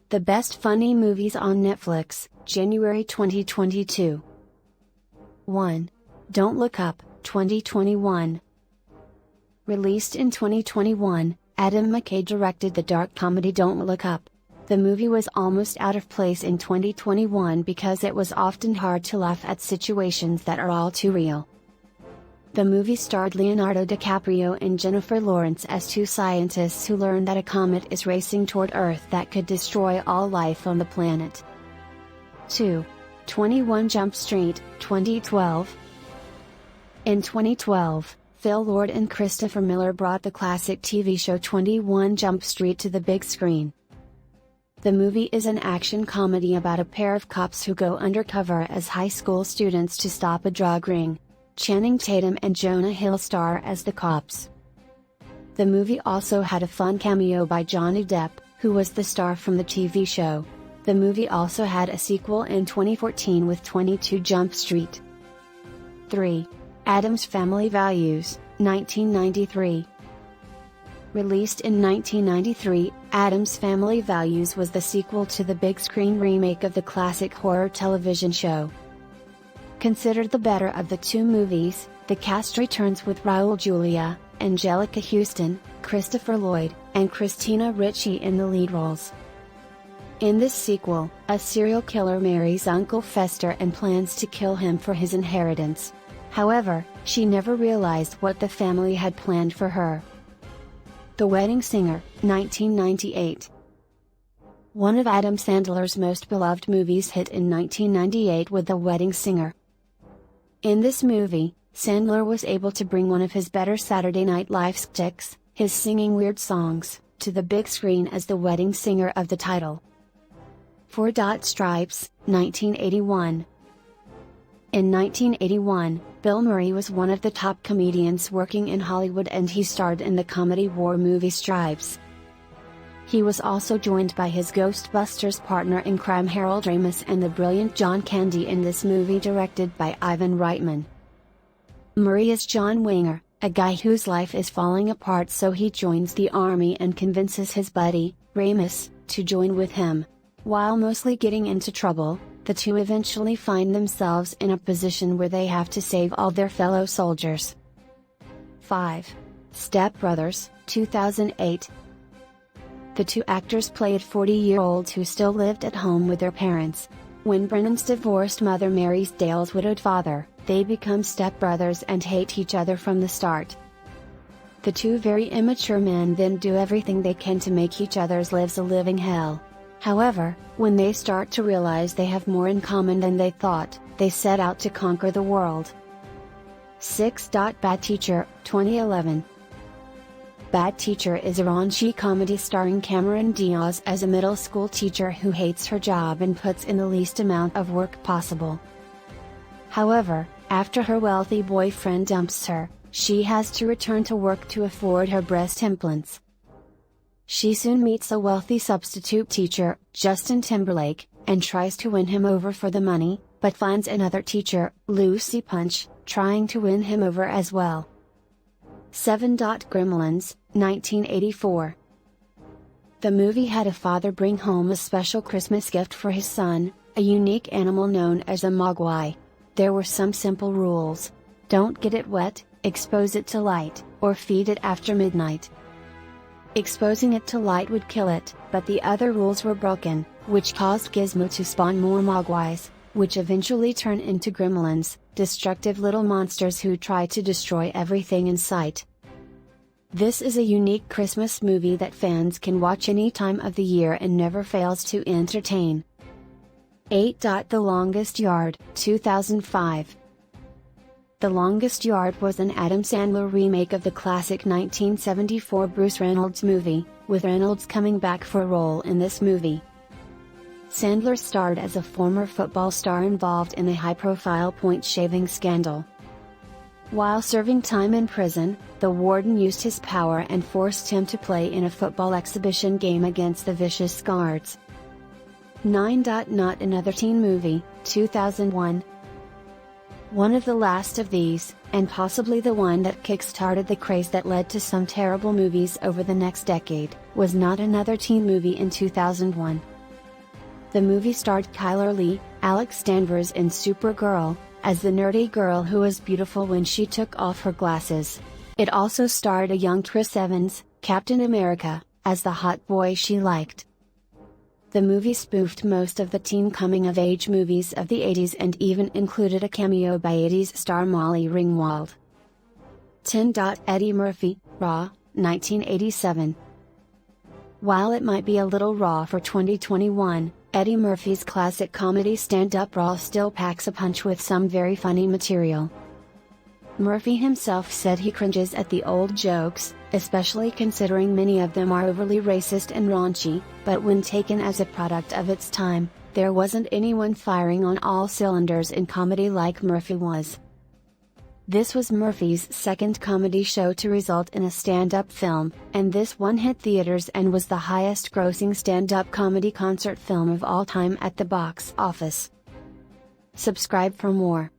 The Best Funny Movies on Netflix, January 2022. 1. Don't Look Up, 2021. Released in 2021, Adam McKay directed the dark comedy Don't Look Up. The movie was almost out of place in 2021 because it was often hard to laugh at situations that are all too real. The movie starred Leonardo DiCaprio and Jennifer Lawrence as two scientists who learn that a comet is racing toward Earth that could destroy all life on the planet. 2. 21 Jump Street, 2012. In 2012, Phil Lord and Christopher Miller brought the classic TV show 21 Jump Street to the big screen. The movie is an action comedy about a pair of cops who go undercover as high school students to stop a drug ring. Channing Tatum and Jonah Hill star as the cops. The movie also had a fun cameo by Johnny Depp, who was the star from the TV show. The movie also had a sequel in 2014 with 22 Jump Street. 3. Addams Family Values, 1993. Released in 1993, Addams Family Values was the sequel to the big screen remake of the classic horror television show. Considered the better of the two movies, the cast returns with Raul Julia, Angelica Houston, Christopher Lloyd, and Christina Ricci in the lead roles. In this sequel, a serial killer marries Uncle Fester and plans to kill him for his inheritance. However, she never realized what the family had planned for her. The Wedding Singer, 1998. One of Adam Sandler's most beloved movies hit in 1998 with The Wedding Singer. In this movie, Sandler was able to bring one of his better Saturday Night Live skits, his singing weird songs, to the big screen as the wedding singer of the title. 4. Stripes, 1981. In 1981, Bill Murray was one of the top comedians working in Hollywood and he starred in the comedy war movie Stripes. He was also joined by his Ghostbusters partner in crime Harold Ramis and the brilliant John Candy in this movie directed by Ivan Reitman. Murray is John Winger, a guy whose life is falling apart, so he joins the army and convinces his buddy, Ramis, to join with him. While mostly getting into trouble, the two eventually find themselves in a position where they have to save all their fellow soldiers. 5. Step Brothers, 2008. The two actors played 40-year-olds who still lived at home with their parents. When Brennan's divorced mother marries Dale's widowed father, they become stepbrothers and hate each other from the start. The two very immature men then do everything they can to make each other's lives a living hell. However, when they start to realize they have more in common than they thought, they set out to conquer the world. 6. Bad Teacher, 2011. Bad Teacher is a raunchy comedy starring Cameron Diaz as a middle school teacher who hates her job and puts in the least amount of work possible. However, after her wealthy boyfriend dumps her, she has to return to work to afford her breast implants. She soon meets a wealthy substitute teacher, Justin Timberlake, and tries to win him over for the money, but finds another teacher, Lucy Punch, trying to win him over as well. 7. Gremlins, 1984. The movie had a father bring home a special Christmas gift for his son, a unique animal known as a mogwai. There were some simple rules. Don't get it wet, expose it to light, or feed it after midnight. Exposing it to light would kill it, but the other rules were broken, which caused Gizmo to spawn more mogwais, which eventually turn into gremlins, destructive little monsters who try to destroy everything in sight. This is a unique Christmas movie that fans can watch any time of the year and never fails to entertain. 8. The Longest Yard, 2005. The Longest Yard was an Adam Sandler remake of the classic 1974 Bruce Reynolds movie, with Reynolds coming back for a role in this movie. Sandler starred as a former football star involved in a high-profile point-shaving scandal. While serving time in prison, the warden used his power and forced him to play in a football exhibition game against the vicious guards. 9. Not Another Teen Movie, 2001. One of the last of these, and possibly the one that kick-started the craze that led to some terrible movies over the next decade, was Not Another Teen Movie in 2001. The movie starred Kyler Lee, Alex Danvers in Supergirl, as the nerdy girl who was beautiful when she took off her glasses. It also starred a young Chris Evans, Captain America, as the hot boy she liked. The movie spoofed most of the teen coming-of-age movies of the 80s and even included a cameo by 80s star Molly Ringwald. 10. Eddie Murphy, Raw, 1987. While it might be a little raw for 2021, Eddie Murphy's classic comedy stand-up Raw still packs a punch with some very funny material. Murphy himself said he cringes at the old jokes, especially considering many of them are overly racist and raunchy, but when taken as a product of its time, there wasn't anyone firing on all cylinders in comedy like Murphy was. This was Murphy's second comedy show to result in a stand-up film, and this one hit theaters and was the highest-grossing stand-up comedy concert film of all time at the box office. Subscribe for more.